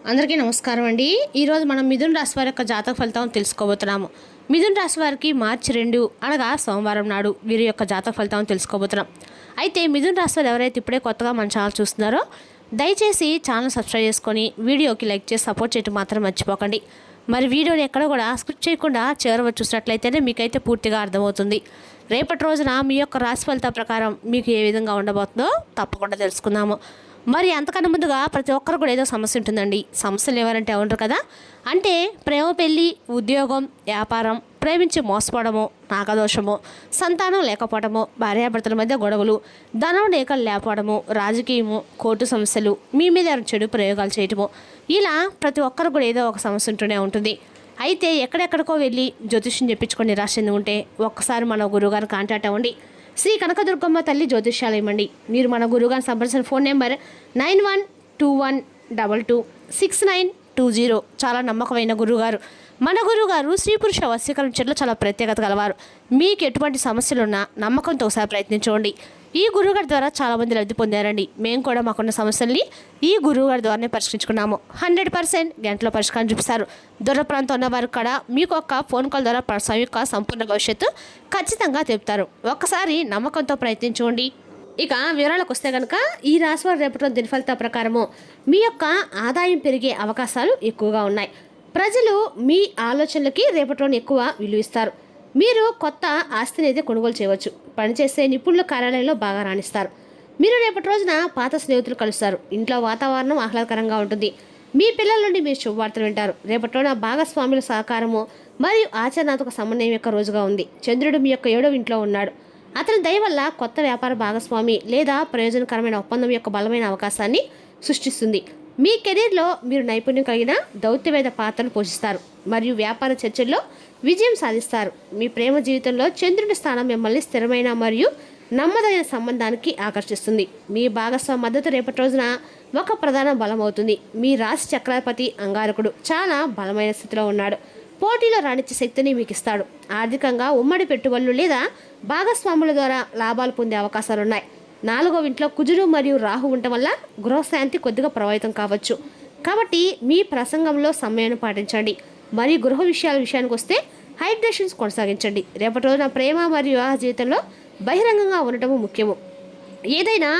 అందరికీ నమస్కారం అండి. ఈరోజు మనం మిథున రాశి వారి యొక్క జాతక ఫలితం తెలుసుకోబోతున్నాము. మిథున రాశి వారికి మార్చి 2 అనగా సోమవారం నాడు వీరి యొక్క జాతక ఫలితం తెలుసుకోబోతున్నాం. అయితే మిథున రాశి వారు ఎవరైతే ఇప్పుడే కొత్తగా మన ఛానల్ చూస్తున్నారో దయచేసి ఛానల్ సబ్స్క్రైబ్ చేసుకొని వీడియోకి లైక్ చేసి సపోర్ట్ చేయడం మాత్రం మర్చిపోకండి. మరి వీడియోని ఎక్కడ కూడా స్కిప్ చేయకుండా చివరి చూసినట్లయితేనే మీకైతే పూర్తిగా అర్థమవుతుంది. రేపటి రోజున మీ యొక్క రాశి ఫలితం ప్రకారం మీకు ఏ విధంగా ఉండబోతుందో తప్పకుండా తెలుసుకుందాము. మరి అంతకన్నా ముందుగా ప్రతి ఒక్కరు కూడా ఏదో సమస్య ఉంటుందండి. సమస్యలు ఎవరంటే ఉండరు కదా. అంటే ప్రేమ, పెళ్ళి, ఉద్యోగం, వ్యాపారం, ప్రేమించి మోసపోవడము, నాగదోషము, సంతానం లేకపోవడము, భార్యాభర్తల మధ్య గొడవలు, ధనం లేఖలు లేకపోవడము, రాజకీయము, కోర్టు సమస్యలు, మీ మీద చెడు ప్రయోగాలు చేయటము, ఇలా ప్రతి ఒక్కరు కూడా ఏదో ఒక సమస్య ఉంటూనే ఉంటుంది. అయితే ఎక్కడెక్కడికో వెళ్ళి జ్యోతిష్యం చెప్పించుకొని నిరాశ చెంది ఉంటే ఒక్కసారి మన గురువుగారిని కాంటాక్ట్ అవ్వండి. శ్రీ కనకదుర్గమ్మ తల్లి జ్యోతిష్యాలయం అండి. మీరు మన గురువుగారిని సంప్రదించిన ఫోన్ నెంబర్ 9121226920. చాలా నమ్మకమైన గురువుగారు. మన గురువుగారు స్త్రీ పురుష వశీకరణ చెట్లు చాలా ప్రత్యేకత గలవారు. మీకు ఎటువంటి సమస్యలున్నా నమ్మకంతో ఒకసారి ప్రయత్నించండి. ఈ గురువుగారి ద్వారా చాలామంది లబ్ధి పొందారండి. మేము కూడా మాకున్న సమస్యల్ని ఈ గురువుగారి ద్వారానే పరిష్కరించుకున్నాము. 100% గంటలో పరిష్కారం చూపిస్తారు. దూర ప్రాంతం ఉన్నవారు కూడా మీకు ఒక ఫోన్ కాల్ ద్వారా యొక్క సంపూర్ణ భవిష్యత్తు ఖచ్చితంగా చెప్తారు. ఒక్కసారి నమ్మకంతో ప్రయత్నించండి. ఇక వివరాలకు వస్తే కనుక ఈ రాశి వారు రేపటి దిన ఫలితాల ప్రకారము మీ యొక్క ఆదాయం పెరిగే అవకాశాలు ఎక్కువగా ఉన్నాయి. ప్రజలు మీ ఆలోచనలకి రేపటిలోని ఎక్కువ విలువ ఇస్తారు. మీరు కొత్త ఆస్తిని అయితే కొనుగోలు చేయవచ్చు. పనిచేసే నిపుణుల కార్యాలయంలో బాగా రాణిస్తారు. మీరు రేపటి రోజున పాత స్నేహితులు కలుస్తారు. ఇంట్లో వాతావరణం ఆహ్లాదకరంగా ఉంటుంది. మీ పిల్లల నుండి మీరు శుభవార్తలు వింటారు. రేపటి రోజున భాగస్వాముల సహకారము మరియు ఆచరణాత్మక సమన్వయం యొక్క రోజుగా ఉంది. చంద్రుడు మీ యొక్క 7వ ఇంట్లో ఉన్నాడు. అతని దయ వల్ల కొత్త వ్యాపార భాగస్వామి లేదా ప్రయోజనకరమైన ఒప్పందం యొక్క బలమైన అవకాశాన్ని సృష్టిస్తుంది. మీ కెరీర్లో మీరు నైపుణ్యం కలిగిన దౌత్యవేద పాత్రను పోషిస్తారు మరియు వ్యాపార చర్చల్లో విజయం సాధిస్తారు. మీ ప్రేమ జీవితంలో చంద్రుడి స్థానం మిమ్మల్ని స్థిరమైన మరియు నమ్మదగిన సంబంధానికి ఆకర్షిస్తుంది. మీ భాగస్వామి మద్దతు రేపటి రోజున ఒక ప్రధాన బలం అవుతుంది. మీ రాశి చక్రాధిపతి అంగారకుడు చాలా బలమైన స్థితిలో ఉన్నాడు. పోటీలో రాణించే శక్తిని మీకు ఇస్తాడు. ఆర్థికంగా ఉమ్మడి పెట్టుబడులు లేదా భాగస్వాముల ద్వారా లాభాలు పొందే అవకాశాలున్నాయి. 4వ ఇంట్లో కుజుడు మరియు రాహు ఉండటం వల్ల గృహశాంతి కొద్దిగా ప్రభావితం కావచ్చు. కాబట్టి మీ ప్రసంగంలో సమయాన్ని పాటించండి. మరియు గృహ విషయానికి వస్తే హైడ్రేషన్స్ కొనసాగించండి. రేపటి రోజున ప్రేమ మరియు వివాహ జీవితంలో బహిరంగంగా ఉండటము ముఖ్యము. ఏదైనా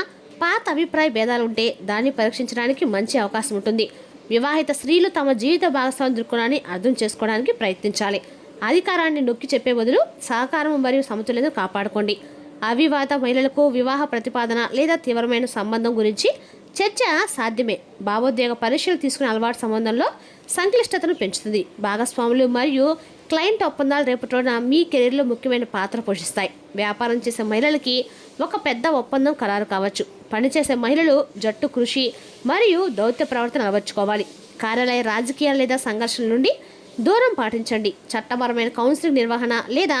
పాత అభిప్రాయ భేదాలు ఉంటే దాన్ని పరీక్షించడానికి మంచి అవకాశం ఉంటుంది. వివాహిత స్త్రీలు తమ జీవిత భాగస్వామి దృక్కోణాన్ని అర్థం చేసుకోవడానికి ప్రయత్నించాలి. అధికారాన్ని నొక్కి చెప్పే బదులు సహకారం మరియు సమతుల్యతను కాపాడుకోండి. అవివాహిత మహిళలకు వివాహ ప్రతిపాదన లేదా తీవ్రమైన సంబంధం గురించి చర్చ సాధ్యమే. భావోద్వేగ పరీక్షలు తీసుకునే అలవాటు సంబంధంలో సంక్లిష్టతను పెంచుతుంది. భాగస్వాములు మరియు క్లయింట్ ఒప్పందాలు రేపటి రోజున మీ కెరీర్లో ముఖ్యమైన పాత్ర పోషిస్తాయి. వ్యాపారం చేసే మహిళలకి ఒక పెద్ద ఒప్పందం ఖరారు కావచ్చు. పనిచేసే మహిళలు జట్టు కృషి మరియు దౌత్య ప్రవర్తన అలవర్చుకోవాలి. కార్యాలయ రాజకీయాలు లేదా సంఘర్షణల నుండి దూరం పాటించండి. చట్టపరమైన కౌన్సిలింగ్ నిర్వహణ లేదా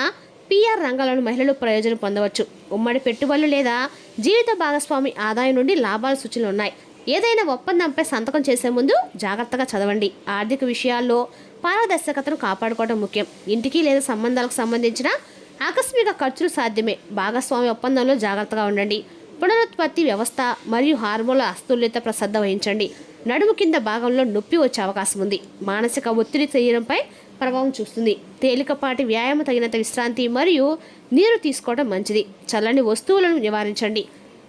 PR రంగాలను మహిళలు ప్రయోజనం పొందవచ్చు. ఉమ్మడి పెట్టుబడులు లేదా జీవిత భాగస్వామి ఆదాయం నుండి లాభాల సూచనలు ఉన్నాయి. ఏదైనా ఒప్పందంపై సంతకం చేసే ముందు జాగ్రత్తగా చదవండి. ఆర్థిక విషయాల్లో పారదర్శకతను కాపాడుకోవడం ముఖ్యం. ఇంటికి లేదా సంబంధాలకు సంబంధించిన ఆకస్మిక ఖర్చులు సాధ్యమే. భాగస్వామి ఒప్పందంలో జాగ్రత్తగా ఉండండి. పునరుత్పత్తి వ్యవస్థ మరియు హార్మోన్ల అస్తుల్యత శ్రద్ధ వహించండి. నడుము కింద భాగంలో నొప్పి వచ్చే అవకాశం ఉంది. మానసిక ఒత్తిడి శరీరంపై ప్రభావం చూస్తుంది. తేలికపాటి వ్యాయామం, తగినంత విశ్రాంతి మరియు నీరు తీసుకోవడం మంచిది. చల్లని వస్తువులను నివారించండి.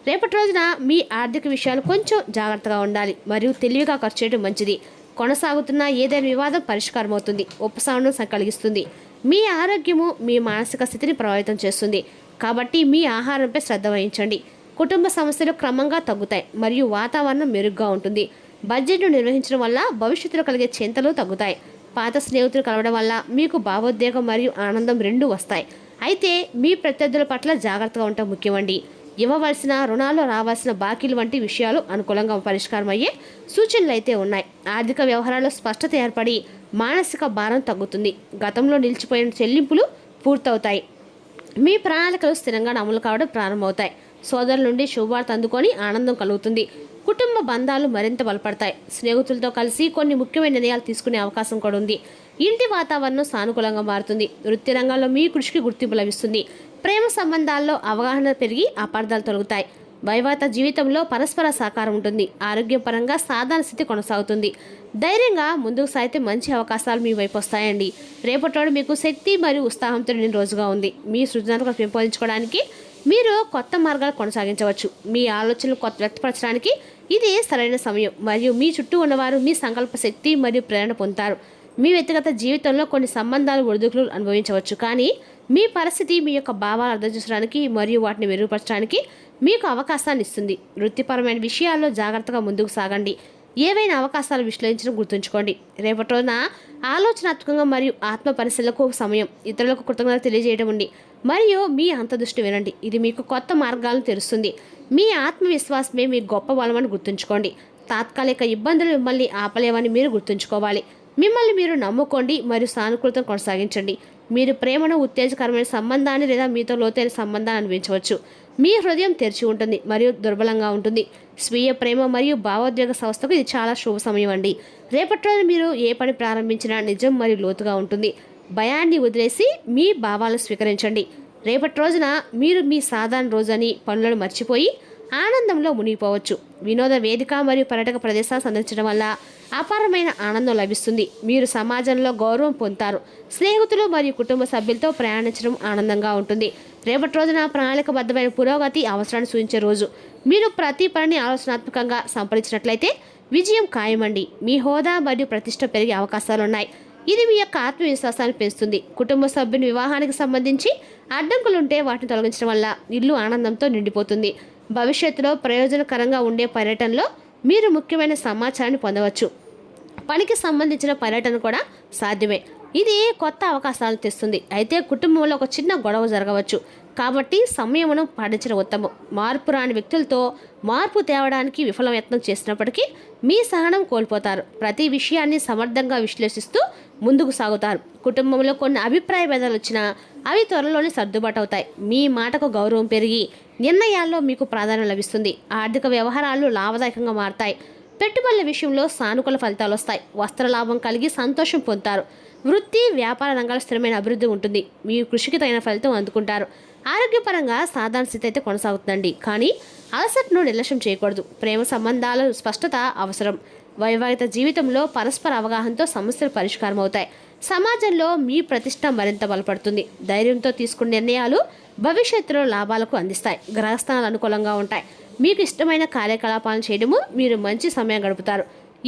రేపటి రోజున మీ ఆర్థిక విషయాలు కొంచెం జాగ్రత్తగా ఉండాలి మరియు తెలివిగా ఖర్చు చేయడం మంచిది. కొనసాగుతున్న ఏదైనా వివాదం పరిష్కారం అవుతుంది. ఉపశమనం కలిగిస్తుంది. మీ ఆరోగ్యము మీ మానసిక స్థితిని ప్రభావితం చేస్తుంది. కాబట్టి మీ ఆహారంపై శ్రద్ధ వహించండి. కుటుంబ సమస్యలు క్రమంగా తగ్గుతాయి మరియు వాతావరణం మెరుగ్గా ఉంటుంది. బడ్జెట్ను నిర్వహించడం వల్ల భవిష్యత్తులో కలిగే చింతలు తగ్గుతాయి. పాత స్నేహితులు కలవడం వల్ల మీకు భావోద్వేగం మరియు ఆనందం రెండూ వస్తాయి. అయితే మీ ప్రత్యర్థుల పట్ల జాగ్రత్తగా ఉండటం ముఖ్యమండి. ఇవ్వవలసిన రుణాలు, రావాల్సిన బాకీలు వంటి విషయాలు అనుకూలంగా పరిష్కారం అయ్యే సూచనలు అయితే ఉన్నాయి. ఆర్థిక వ్యవహారాల్లో స్పష్టత ఏర్పడి మానసిక భారం తగ్గుతుంది. గతంలో నిలిచిపోయిన చెల్లింపులు పూర్తవుతాయి. మీ ప్రణాళికలు స్థిరంగా అమలు కావడం ప్రారంభమవుతాయి. సోదరుల నుండి శుభవార్త అందుకొని ఆనందం కలుగుతుంది. కుటుంబ బంధాలు మరింత బలపడతాయి. స్నేహితులతో కలిసి కొన్ని ముఖ్యమైన నిర్ణయాలు తీసుకునే అవకాశం కూడా ఉంది. ఇంటి వాతావరణం సానుకూలంగా మారుతుంది. వృత్తి రంగంలో మీ కృషికి గుర్తింపు లభిస్తుంది. ప్రేమ సంబంధాల్లో అవగాహన పెరిగి అపార్థాలు తొలగుతాయి. వైవాహిక జీవితంలో పరస్పర సహకారం ఉంటుంది. ఆరోగ్యపరంగా సాధారణ స్థితి కొనసాగుతుంది. ధైర్యంగా ముందుకు సాగితే మంచి అవకాశాలు మీ వైపు వస్తాయండి. రేపటి మీకు శక్తి మరియు ఉత్సాహంతో నిండిన రోజుగా ఉంది. మీ సృజనాత్మకత పెంపొందించుకోవడానికి మీరు కొత్త మార్గాలు కొనసాగించవచ్చు. మీ ఆలోచనలు కొత్త వ్యక్తపరచడానికి ఇది సరైన సమయం. మరియు మీ చుట్టూ ఉన్నవారు మీ సంకల్ప శక్తి మరియు ప్రేరణ పొందుతారు. మీ వ్యక్తిగత జీవితంలో కొన్ని సంబంధాలు ఒడిదుడుకులు అనుభవించవచ్చు, కానీ మీ పరిస్థితి మీ యొక్క భావాలు అర్థం చేసుకోవడానికి మరియు వాటిని మెరుగుపరచడానికి మీకు అవకాశాన్ని ఇస్తుంది. వృత్తిపరమైన విషయాల్లో జాగ్రత్తగా ముందుకు సాగండి. ఏవైనా అవకాశాలు విశ్లేషించడం గుర్తుంచుకోండి. రేపటి రోజున ఆలోచనాత్మకంగా మరియు ఆత్మ పరిశీలనకు సమయం. ఇతరులకు కృతజ్ఞత తెలియజేయడం ఉంది మరియు మీ అంతర్దృష్టి వినండి. ఇది మీకు కొత్త మార్గాలను తెరుస్తుంది. మీ ఆత్మవిశ్వాసమే మీ గొప్ప బలమని గుర్తుంచుకోండి. తాత్కాలిక ఇబ్బందులు మిమ్మల్ని ఆపలేవని మీరు గుర్తుంచుకోవాలి. మిమ్మల్ని మీరు నమ్ముకోండి మరియు సానుకూలతను కొనసాగించండి. మీరు ప్రేమను, ఉత్తేజకరమైన సంబంధాన్ని లేదా మీతో లోతైన సంబంధాన్ని అనిపించవచ్చు. మీ హృదయం తెరిచి ఉంటుంది మరియు దుర్బలంగా ఉంటుంది. స్వీయ ప్రేమ మరియు భావోద్వేగ సంస్థకు ఇది చాలా శుభ సమయం అండి. రేపటి రోజు మీరు ఏ పని ప్రారంభించినా నిజం మరియు లోతుగా ఉంటుంది. భయాన్ని వదిలేసి మీ భావాలను స్వీకరించండి. రేపటి రోజున మీరు మీ సాధారణ రోజని పనులను మర్చిపోయి ఆనందంలో మునిగిపోవచ్చు. వినోద వేదిక మరియు పర్యాటక ప్రదేశాలు సందర్శించడం వల్ల అపారమైన ఆనందం లభిస్తుంది. మీరు సమాజంలో గౌరవం పొందుతారు. స్నేహితులు మరియు కుటుంబ సభ్యులతో ప్రయాణించడం ఆనందంగా ఉంటుంది. రేపటి రోజున ప్రణాళికబద్ధమైన పురోగతి అవసరాన్ని సూచించే రోజు. మీరు ప్రతి పనిని ఆలోచనాత్మకంగా సంప్రదించినట్లయితే విజయం ఖాయమండి. మీ హోదా మరియు ప్రతిష్ట పెరిగే అవకాశాలున్నాయి. ఇది మీ యొక్క ఆత్మవిశ్వాసాన్ని పెంచుతుంది. కుటుంబ సభ్యుని వివాహానికి సంబంధించి అడ్డంకులుంటే వాటిని తొలగించడం వల్ల ఇల్లు ఆనందంతో నిండిపోతుంది. భవిష్యత్తులో ప్రయోజనకరంగా ఉండే పర్యటనలో మీరు ముఖ్యమైన సమాచారాన్ని పొందవచ్చు. పనికి సంబంధించిన పర్యటన కూడా సాధ్యమే. ఇది కొత్త అవకాశాలు తెస్తుంది. అయితే కుటుంబంలో ఒక చిన్న గొడవ జరగవచ్చు, కాబట్టి సమయమును పాటించడం ఉత్తమం. మార్పు రాని వ్యక్తులతో మార్పు తేవడానికి విఫలయత్నం చేసినప్పటికీ మీ సహనం కోల్పోతారు. ప్రతి విషయాన్ని సమర్థంగా విశ్లేషిస్తూ ముందుకు సాగుతారు. కుటుంబంలో కొన్ని అభిప్రాయ భేదాలు వచ్చినా అవి త్వరలోనే సర్దుబాటు అవుతాయి. మీ మాటకు గౌరవం పెరిగి నిర్ణయాల్లో మీకు ప్రాధాన్యం లభిస్తుంది. ఆర్థిక వ్యవహారాలు లాభదాయకంగా మారతాయి. పెట్టుబడుల విషయంలో సానుకూల ఫలితాలు వస్తాయి. వస్త్ర లాభం కలిగి సంతోషం పొందుతారు. వృత్తి, వ్యాపార రంగాల స్థిరమైన అభివృద్ధి ఉంటుంది. మీ కృషికి తగిన ఫలితం అందుకుంటారు. ఆరోగ్యపరంగా సాధారణ స్థితి అయితే కొనసాగుతుందండి, కానీ అలసటను నిర్లక్ష్యం చేయకూడదు. ప్రేమ సంబంధాల స్పష్టత అవసరం. వైవాహిక జీవితంలో పరస్పర అవగాహనతో సమస్యలు పరిష్కారం అవుతాయి. సమాజంలో మీ ప్రతిష్ట మరింత బలపడుతుంది. ధైర్యంతో తీసుకున్న నిర్ణయాలు భవిష్యత్తులో లాభాలకు అందిస్తాయి. గ్రహస్థానాలు అనుకూలంగా ఉంటాయి. మీకు ఇష్టమైన కార్యకలాపాలను చేయడము మీరు మంచి సమయం గడుపుతారు.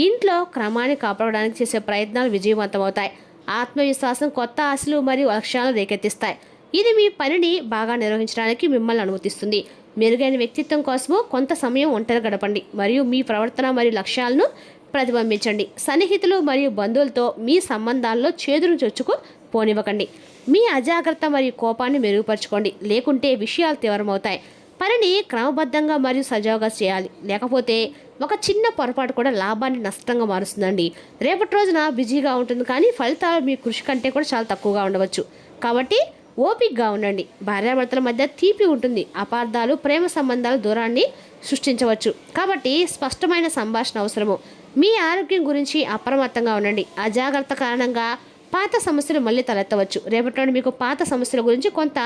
ఇంట్లో క్రమాన్ని కాపాడడానికి చేసే ప్రయత్నాలు విజయవంతమవుతాయి. ఆత్మవిశ్వాసం కొత్త ఆశలు మరియు లక్ష్యాలను రేకెత్తిస్తాయి. ఇది మీ పనిని బాగా నిర్వహించడానికి మిమ్మల్ని అనుమతిస్తుంది. మెరుగైన వ్యక్తిత్వం కోసము కొంత సమయం ఒంటరి గడపండి మరియు మీ ప్రవర్తన మరియు లక్ష్యాలను ప్రతిబింబించండి. సన్నిహితులు మరియు బంధువులతో మీ సంబంధాల్లో చేదును చొచ్చుకు పోనివ్వకండి. మీ అజాగ్రత్త మరియు కోపాన్ని మెరుగుపరచుకోండి, లేకుంటే విషయాలు తీవ్రమవుతాయి. పనిని క్రమబద్ధంగా మరియు సజావుగా చేయాలి, లేకపోతే ఒక చిన్న పొరపాటు కూడా లాభాన్ని నష్టంగా మారుస్తుందండి. రేపటి రోజున బిజీగా ఉంటుంది, కానీ ఫలితాలు మీ కృషి కంటే కూడా చాలా తక్కువగా ఉండవచ్చు. కాబట్టి ఓపికగా ఉండండి. భార్యాభర్తల మధ్య తీపి ఉంటుంది. అపార్థాలు, ప్రేమ సంబంధాలు దూరాన్ని సృష్టించవచ్చు. కాబట్టి స్పష్టమైన సంభాషణ అవసరము. మీ ఆరోగ్యం గురించి అప్రమత్తంగా ఉండండి. అజాగ్రత్త కారణంగా పాత సమస్యలు మళ్ళీ తలెత్తవచ్చు. రేపటి మీకు పాత సమస్యల గురించి కొంత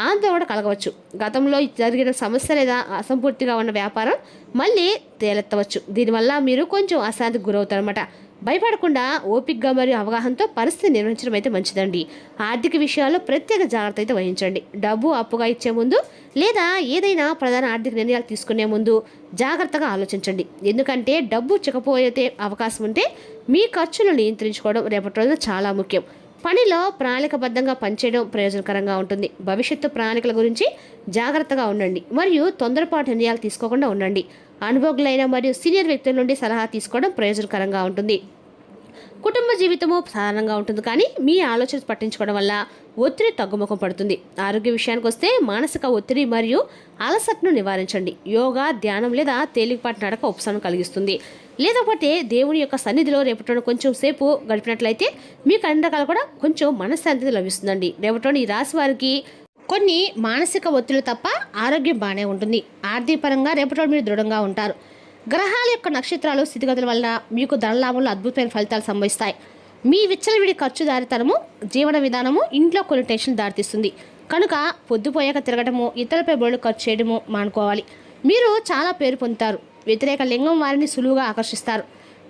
ఆందోళన కలగవచ్చు. గతంలో జరిగిన సమస్య లేదా అసంపూర్తిగా ఉన్న వ్యాపారం మళ్ళీ తేలెత్తవచ్చు. దీనివల్ల మీరు కొంచెం అశాంతికి గురవుతారన్నమాట. భయపడకుండా ఓపికగా మరియు అవగాహనతో పరిస్థితి నిర్వహించడం అయితే మంచిదండి. ఆర్థిక విషయాల్లో ప్రత్యేక జాగ్రత్త అయితే వహించండి. డబ్బు అప్పుగా ఇచ్చే ముందు లేదా ఏదైనా ప్రధాన ఆర్థిక నిర్ణయాలు తీసుకునే ముందు జాగ్రత్తగా ఆలోచించండి. ఎందుకంటే డబ్బు చిక్కపోతే అవకాశం ఉంటే మీ ఖర్చులను నియంత్రించుకోవడం రేపటి రోజున చాలా ముఖ్యం. పనిలో ప్రణాళికబద్ధంగా పనిచేయడం ప్రయోజనకరంగా ఉంటుంది. భవిష్యత్తు ప్రణాళికల గురించి జాగ్రత్తగా ఉండండి మరియు తొందరపాటు నిర్ణయాలు తీసుకోకుండా ఉండండి. అనుభవజ్ఞులైన మరియు సీనియర్ వ్యక్తుల నుండి సలహా తీసుకోవడం ప్రయోజనకరంగా ఉంటుంది. కుటుంబ జీవితము సాధారణంగా ఉంటుంది, కానీ మీ ఆలోచన పట్టించుకోవడం వల్ల ఒత్తిడి తగ్గుముఖం పడుతుంది. ఆరోగ్య విషయానికి వస్తే మానసిక ఒత్తిడి మరియు అలసటను నివారించండి. యోగా, ధ్యానం లేదా తేలికపాటి నడక ఉపశమనం కలిగిస్తుంది. లేకపోతే దేవుని యొక్క సన్నిధిలో రేపటి కొంచెం సేపు గడిపినట్లయితే మీకు అన్ని రకాలు కూడా కొంచెం మనశ్శాంతి లభిస్తుందండి. రేపటి ఈ రాశి వారికి కొన్ని మానసిక ఒత్తిడి తప్ప ఆరోగ్యం బాగానే ఉంటుంది. ఆర్థిక పరంగా రేపటి మీరు దృఢంగా ఉంటారు. గ్రహాల యొక్క నక్షత్రాలు స్థితిగతుల వల్ల మీకు ధనలాభంలో అద్భుతమైన ఫలితాలు సంభవిస్తాయి. మీ విచ్చలవిడి ఖర్చుదారితనము, జీవన విధానము ఇంట్లో కొన్ని టెన్షన్ దారితీస్తుంది. కనుక పొద్దుపోయాక తిరగటము, ఇతరులపై బోర్డు ఖర్చు చేయడము మానుకోవాలి. మీరు చాలా పేరు పొందుతారు. వ్యతిరేక లింగం వారిని సులువుగా ఆకర్షిస్తారు.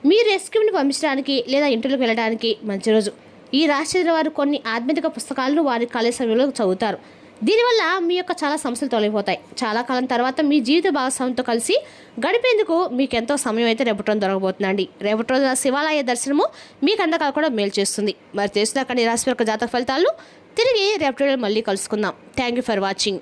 మీరు రెస్క్యూని పంపించడానికి లేదా ఇంటర్వ్యూకి వెళ్ళడానికి మంచి రోజు. ఈ రాశి వారు కొన్ని ఆధ్యాత్మిక పుస్తకాలను వారి ఖాళీ సమయంలో చదువుతారు. దీనివల్ల మీ యొక్క చాలా సమస్యలు తొలగిపోతాయి. చాలా కాలం తర్వాత మీ జీవిత భాగస్వామితో కలిసి గడిపేందుకు మీకు ఎంతో సమయం అయితే రేపటి రోజు దొరకబోతుందండి. రేపటి రోజు శివాలయ దర్శనము మీకు అందరికీ కూడా మేలు చేస్తుంది. మరి తెలుసుదాకా ఈ రాశి యొక్క జాతక ఫలితాలను తిరిగి రేపటి రోజు మళ్ళీ కలుసుకుందాం. Thank you for watching.